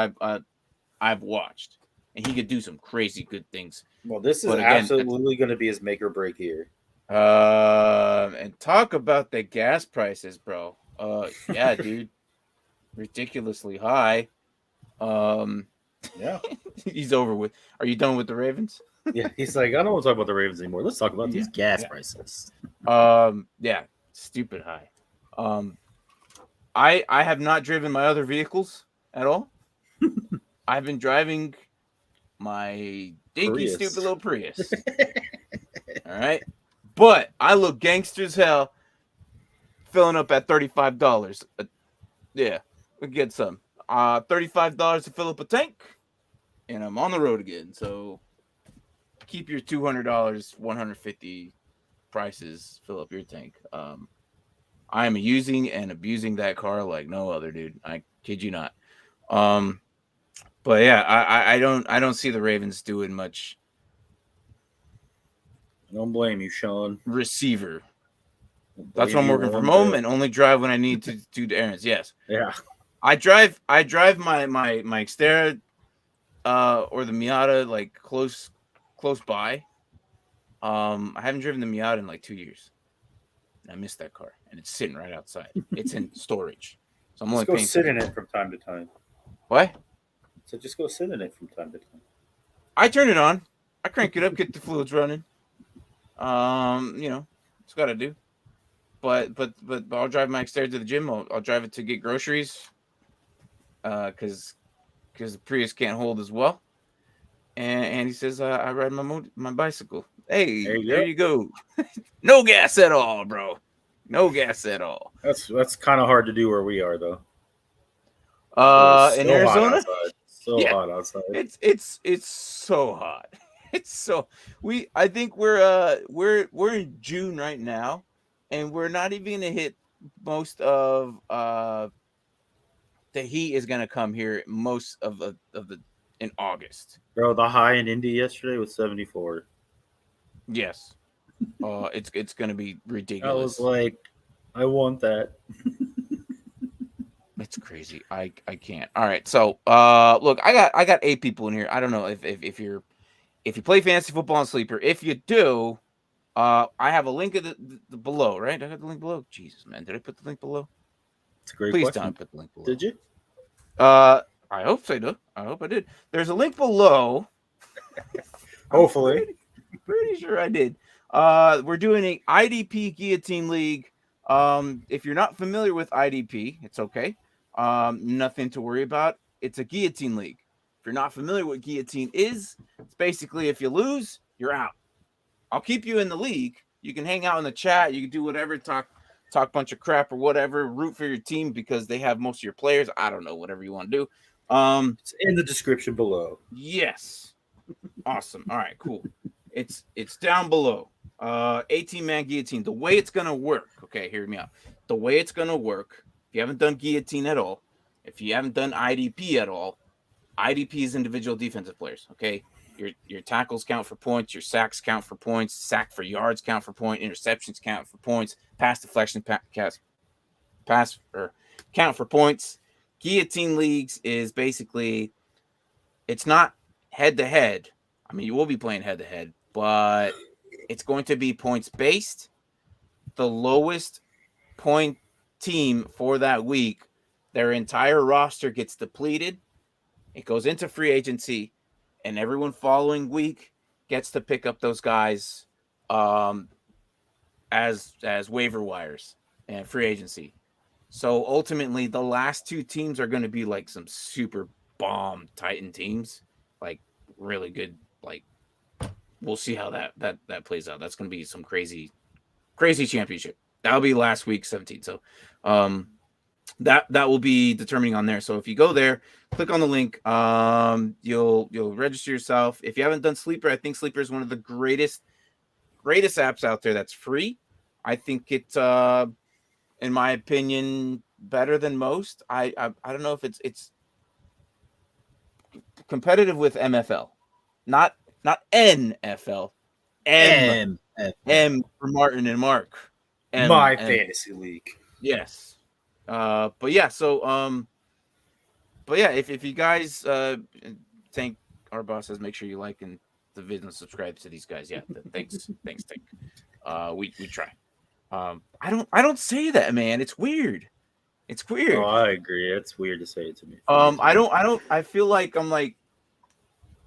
I've watched, and he could do some crazy good things. Well, this is But again, absolutely going to be his make or break year. and talk about the gas prices, bro. Yeah, dude, ridiculously high. Yeah. He's over with. Are you done with the Ravens? Yeah. He's like, I don't want to talk about the Ravens anymore. Let's talk about these gas prices. Yeah, stupid high. I have not driven my other vehicles at all. I've been driving my dinky, stupid little Prius. All right. But I look gangster as hell filling up at $35. Yeah, we get some. $35 to fill up a tank, and I'm on the road again. So keep your $200, $150 prices, fill up your tank. I am using and abusing that car like no other, dude. I kid you not. But yeah, I don't see the Ravens doing much. Don't blame you, Sean. Receiver. That's why I'm working from home and only drive when I need to do errands. Yes. Yeah. I drive my Xterra or the Miata like close by. I haven't driven the Miata in like 2 years. I missed that car, and it's sitting right outside. It's in storage, so I'm only Just go paying. sit in it from time to time. What? So just go sit in it from time to time. I turn it on. I crank it up, get the fluids running. It's got to do. But I'll drive my Xterra to the gym. I'll drive it to get groceries. Because the Prius can't hold as well. And he says, I ride my bicycle. Hey, there you go. No gas at all, bro. No gas at all. That's kind of hard to do where we are, though. In Arizona, hot outside. It's so hot. It's so I think we're in June right now, and we're not even gonna hit most of the heat is gonna come here most of the in August. Bro, the high in Indy yesterday was 74. Yes. It's gonna be ridiculous. I was like, I want that. It's crazy. I can't. All right. So look, I got 8 people in here. I don't know if you play fantasy football on Sleeper. If you do, I have a link at the below, right? I got the link below. Jesus, man. Did I put the link below? It's a great Please question. don't put the link below. Did you? I hope so. I hope I did. There's a link below. Hopefully. Pretty sure I did. We're doing a IDP Guillotine League. If you're not familiar with IDP, it's okay. Nothing to worry about. It's a Guillotine League. If you're not familiar with Guillotine is, it's basically if you lose, you're out. I'll keep you in the league. You can hang out in the chat. You can do whatever, talk a bunch of crap or whatever, root for your team because they have most of your players. I don't know, whatever you want to do. It's in the description below. Yes. Awesome. All right, cool. It's down below. 18-man guillotine. The way it's gonna work, okay, hear me out. The way it's gonna work, if you haven't done guillotine at all, if you haven't done IDP at all, IDP is individual defensive players, okay? Your tackles count for points, your sacks count for points, sack for yards count for points, interceptions count for points, pass deflection count for points. Guillotine leagues is basically, it's not head-to-head. I mean, you will be playing head-to-head, but it's going to be points-based. The lowest point team for that week, their entire roster gets depleted. It goes into free agency, and everyone following week gets to pick up those guys as waiver wires and free agency. So ultimately, the last 2 teams are going to be like some super bomb Titan teams, like really good. Like we'll see how that plays out. That's going to be some crazy championship. That'll be last week 17. So that will be determining on there. So if you go there, click on the link, you'll register yourself. If you haven't done Sleeper, I think Sleeper is one of the greatest apps out there that's free. I think it's in my opinion better than most. I don't know if it's competitive with MFL, not NFL. M. M for Martin and Mark. My fantasy league. Yes. But yeah, so but yeah, if you guys think our boss says make sure you like and the video and subscribe to these guys. Yeah, thanks, Tank. We try. I don't say that, man. It's weird. It's weird. Oh, I agree. It's weird to say it to me. I feel like I'm like,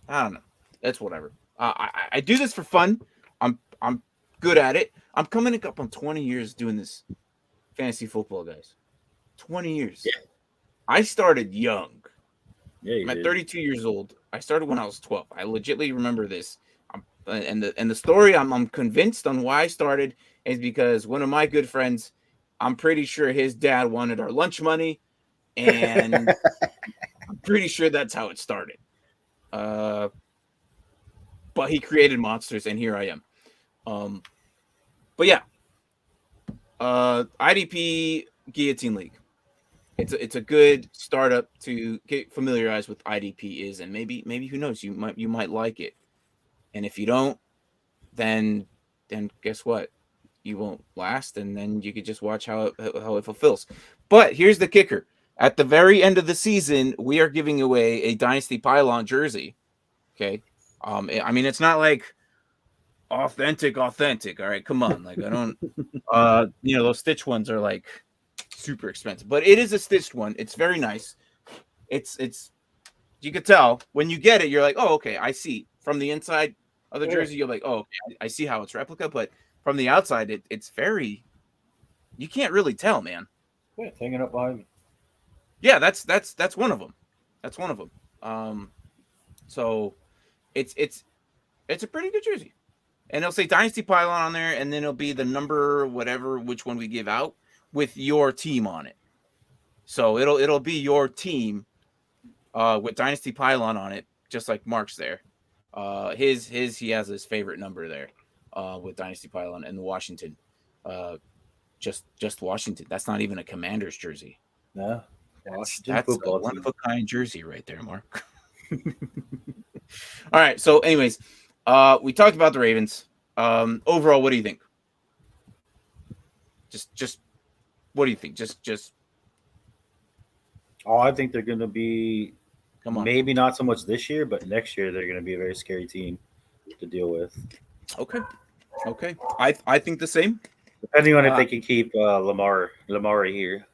I don't know. That's whatever. I do this for fun. I'm good at it. I'm coming up on 20 years doing this fantasy football, guys. 20 years. Yeah. I started young. Yeah, I'm at 32 years old. I started when I was 12. I legitimately remember this. And the story I'm convinced on why I started is because one of my good friends, I'm pretty sure his dad wanted our lunch money, and I'm pretty sure that's how it started. But he created monsters, and here I am. But yeah, IDP Guillotine League. It's a good startup to get familiarized with IDP is, and maybe who knows, you might like it. And if you don't, then guess what? You won't last, and then you could just watch how it fulfills. But here's the kicker: at the very end of the season, we are giving away a Dynasty Pylon jersey. Okay, I mean it's not like authentic. All right, come on, like I don't, those stitch ones are like super expensive, but it is a stitched one. It's very nice. It's you could tell when you get it, you're like, oh, okay, I see. From the inside of the jersey, you're like, oh, okay, I see how it's replica, but from the outside, it's very, you can't really tell, man. Yeah, it's hanging up behind me. Yeah, that's one of them. That's one of them. So it's a pretty good jersey, and it'll say Dynasty Pylon on there, and then it'll be the number whatever which one we give out with your team on it. So it'll be your team with Dynasty Pylon on it, just like Mark's there. He has his favorite number there with Dynasty Pylon and the Washington. Just Washington. That's not even a Commander's jersey. No. That's a one of a kind jersey right there, Mark. All right. So anyways, we talked about the Ravens. Overall, what do you think? Just what do you think? Just I think they're going to be, come on. Maybe not so much this year, but next year they're going to be a very scary team to deal with. Okay. I think the same. Depending on if they can keep Lamar here.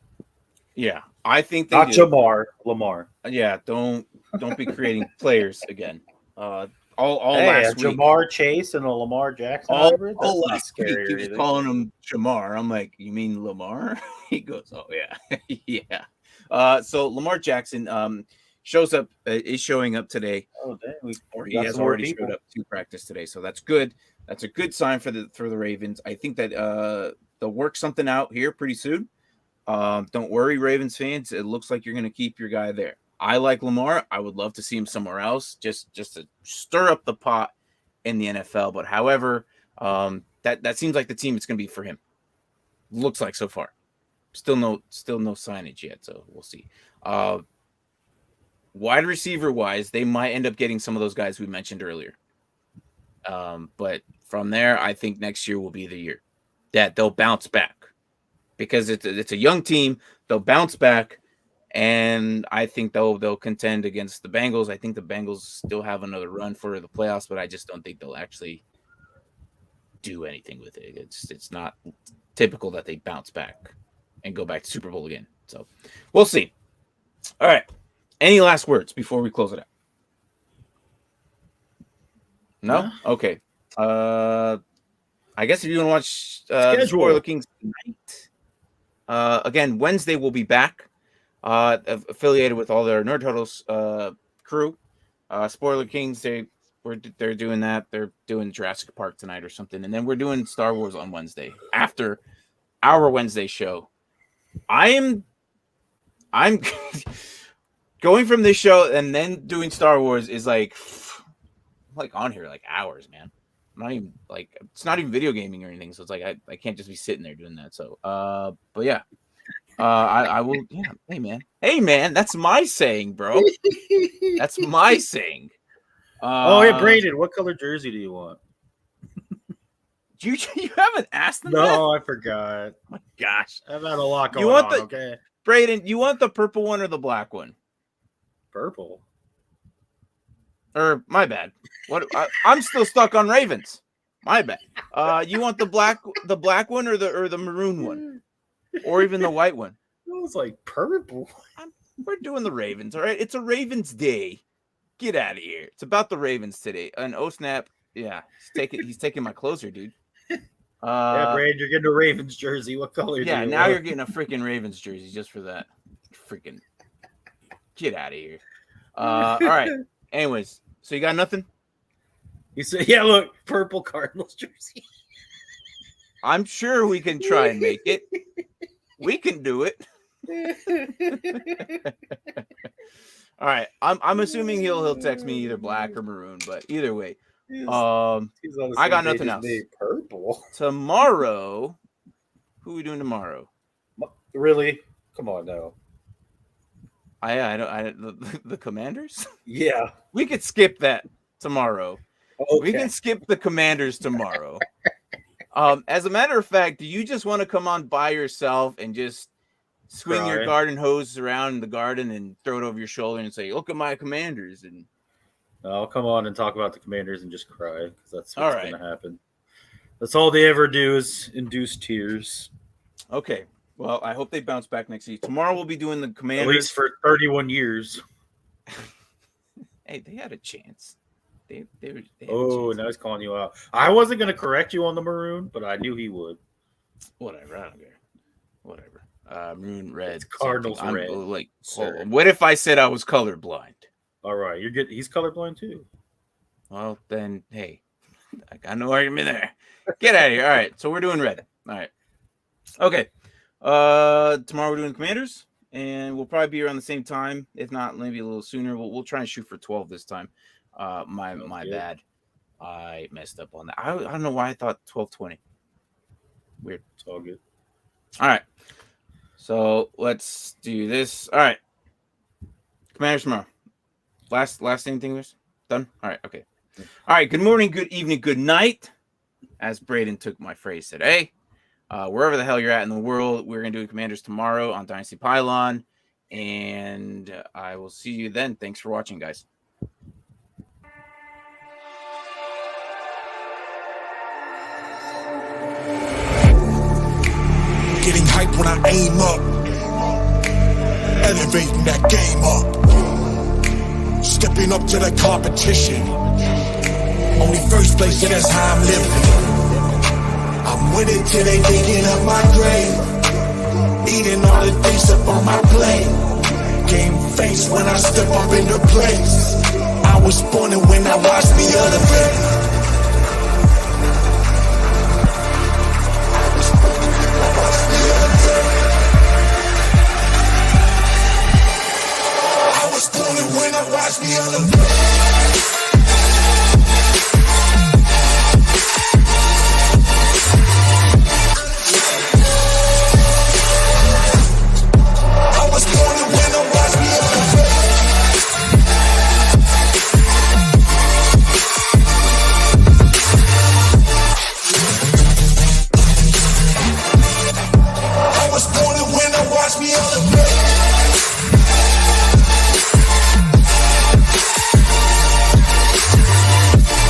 Yeah, I think they not do. Lamar. Yeah, don't be creating players again. All hey, last week, Jamar Chase and a Lamar Jackson. All last week he was calling him Jamar. I'm like, you mean Lamar? He goes, oh yeah, yeah. So Lamar Jackson shows up. Is showing up today. Oh, dang, he has already showed up to practice today, so that's good. That's a good sign for the Ravens. I think that they'll work something out here pretty soon. Don't worry, Ravens fans. It looks like you're going to keep your guy there. I like Lamar. I would love to see him somewhere else, just to stir up the pot in the NFL. But however, that seems like the team it's going to be for him. Looks like so far. Still no signage yet, so we'll see. Wide receiver wise, they might end up getting some of those guys we mentioned earlier. But from there, I think next year will be the year that they'll bounce back because it's a young team. They'll bounce back, and I think they'll contend against the Bengals. I think the Bengals still have another run for the playoffs, but I just don't think they'll actually do anything with it. It's not typical that they bounce back and go back to Super Bowl again. So we'll see. All right. Any last words before we close it out? No? Okay. I guess if you want to watch the Spoiler Kings tonight, again, Wednesday we'll be back, affiliated with all their Nerd Huddles crew. Spoiler Kings, they're doing that. They're doing Jurassic Park tonight or something, and then we're doing Star Wars on Wednesday after our Wednesday show. I'm going from this show and then doing Star Wars is like on here like hours, man. not even like it's not even video gaming or anything. So it's like I can't just be sitting there doing that. So but yeah. I will. Yeah. Hey man, that's my saying, bro. That's my saying. Oh yeah, Braden, what color jersey do you want? You haven't asked them that? No, I forgot. Oh my gosh, I've had a lot going on. Okay, Braden, you want the purple one or the black one? Purple. Or my bad. What? I'm still stuck on Ravens. My bad. You want the black one or the maroon one? Or even the white one. It was like purple. We're doing the Ravens, all right? It's a Ravens day. Get out of here. It's about the Ravens today. And oh snap, yeah, he's taking my closer, dude. Yeah, Brad, you're getting a Ravens jersey. What color? Yeah, now you're getting a freaking Ravens jersey just for that. Freaking get out of here. All right. Anyways, so you got nothing? You said, yeah, look, purple Cardinals jersey. I'm sure we can try and make it. We can do it. All right. I'm assuming he'll text me either black or maroon, but either way. I got nothing else. Purple. Tomorrow. Who are we doing tomorrow? Really? Come on now. The Commanders? Yeah. We could skip that tomorrow. Okay. We can skip the Commanders tomorrow. As a matter of fact, do you just want to come on by yourself and just swing your garden hose around the garden and throw it over your shoulder and say, "Look at my Commanders"? And I'll come on and talk about the Commanders and just cry because that's what's going to happen. That's all they ever do is induce tears. Okay. Well, I hope they bounce back next week. Tomorrow we'll be doing the Commanders. At least for 31 years. Hey, they had a chance. They now he's calling you out. I wasn't going to correct you on the maroon, but I knew he would. Whatever. I don't care. Whatever. Maroon, red. It's Cardinals red. Like, what if I said I was colorblind? All right. You're good. He's colorblind too. Well, then, hey, I got no argument there. Get out of here. All right. So we're doing red. All right. Okay. Tomorrow we're doing Commanders, and we'll probably be around the same time. If not, maybe a little sooner. We'll try and shoot for 12 this time. My bad. I messed up on that. I don't know why I thought 12:20. Weird. It's all good. All right. So let's do this. All right. Commanders tomorrow. Last anything was done? All right. Okay. All right. Good morning, good evening, good night. As Braden took my phrase today. Wherever the hell you're at in the world, we're going to do Commanders tomorrow on Dynasty Pylon. And I will see you then. Thanks for watching, guys. Getting hype when I aim up, elevating that game up, stepping up to the competition. Only first place, and that's how I'm living. I'm winning till they digging up my grave, eating all the things up on my plate. Game face when I step up into place. I was born and when I watched me elevate.